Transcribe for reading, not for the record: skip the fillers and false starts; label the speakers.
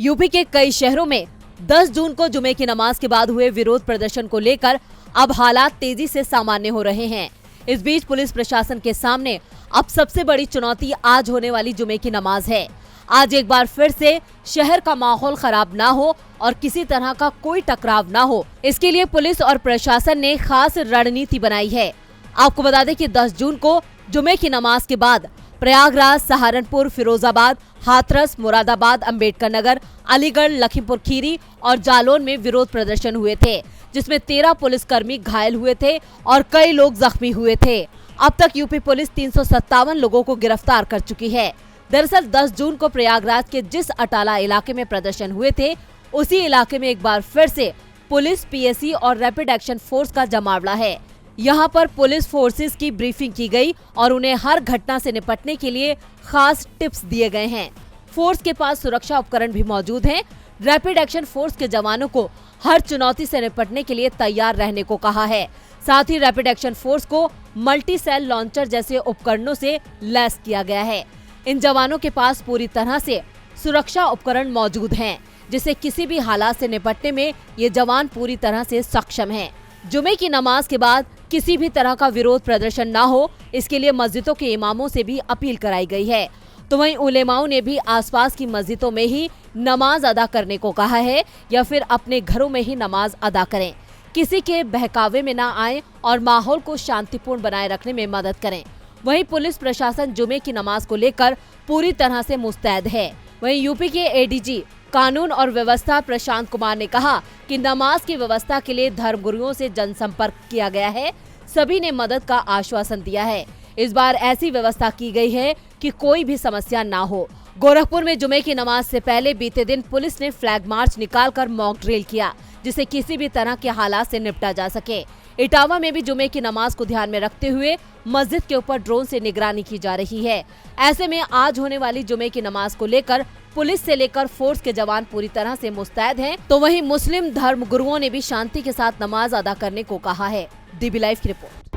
Speaker 1: UP के कई शहरों में 10 जून को जुमे की नमाज के बाद हुए विरोध प्रदर्शन को लेकर अब हालात तेजी से सामान्य हो रहे हैं। इस बीच पुलिस प्रशासन के सामने अब सबसे बड़ी चुनौती आज होने वाली जुमे की नमाज है। आज एक बार फिर से शहर का माहौल खराब ना हो और किसी तरह का कोई टकराव ना हो, इसके लिए पुलिस और प्रशासन ने खास रणनीति बनाई है। आपको बता दें कि 10 जून को जुमे की नमाज के बाद प्रयागराज, सहारनपुर, फिरोजाबाद, हाथरस, मुरादाबाद, अंबेडकर नगर, अलीगढ़, लखीमपुर खीरी और जालौन में विरोध प्रदर्शन हुए थे, जिसमें 13 पुलिसकर्मी घायल हुए थे और कई लोग जख्मी हुए थे। अब तक यूपी पुलिस 357 लोगों को गिरफ्तार कर चुकी है। दरअसल 10 जून को प्रयागराज के जिस अटाला इलाके में प्रदर्शन हुए थे, उसी इलाके में एक बार फिर से पुलिस, पीएसी और रैपिड एक्शन फोर्स का जमावड़ा है। यहाँ पर पुलिस फोर्सेस की ब्रीफिंग की गई और उन्हें हर घटना से निपटने के लिए खास टिप्स दिए गए हैं। फोर्स के पास सुरक्षा उपकरण भी मौजूद हैं। रैपिड एक्शन फोर्स के जवानों को हर चुनौती से निपटने के लिए तैयार रहने को कहा है। साथ ही रैपिड एक्शन फोर्स को मल्टी सेल लॉन्चर जैसे उपकरणों से लैस किया गया है। इन जवानों के पास पूरी तरह से सुरक्षा उपकरण मौजूद हैं, जिससे किसी भी हालात से निपटने में ये जवान पूरी तरह से सक्षम हैं। जुमे की नमाज के बाद किसी भी तरह का विरोध प्रदर्शन ना हो, इसके लिए मस्जिदों के इमामों से भी अपील कराई गई है। तो वहीं उलेमाओं ने भी आसपास की मस्जिदों में ही नमाज अदा करने को कहा है या फिर अपने घरों में ही नमाज अदा करें। किसी के बहकावे में ना आए और माहौल को शांतिपूर्ण बनाए रखने में मदद करें। वहीं पुलिस प्रशासन जुमे की नमाज को लेकर पूरी तरह से मुस्तैद है। वहीं यूपी के एडीजी कानून और व्यवस्था प्रशांत कुमार ने कहा कि नमाज की व्यवस्था के लिए धर्मगुरुओं से जनसंपर्क किया गया है। सभी ने मदद का आश्वासन दिया है। इस बार ऐसी व्यवस्था की गई है कि कोई भी समस्या ना हो। गोरखपुर में जुमे की नमाज से पहले बीते दिन पुलिस ने फ्लैग मार्च निकालकर मॉक ड्रिल किया, जिससे किसी भी तरह के हालात से निपटा जा सके। इटावा में भी जुमे की नमाज को ध्यान में रखते हुए मस्जिद के ऊपर ड्रोन से निगरानी की जा रही है। ऐसे में आज होने वाली जुमे की नमाज को लेकर पुलिस से लेकर फोर्स के जवान पूरी तरह से मुस्तैद हैं। तो वहीं मुस्लिम धर्म गुरुओं ने भी शांति के साथ नमाज अदा करने को कहा है। डीबी लाइव की रिपोर्ट।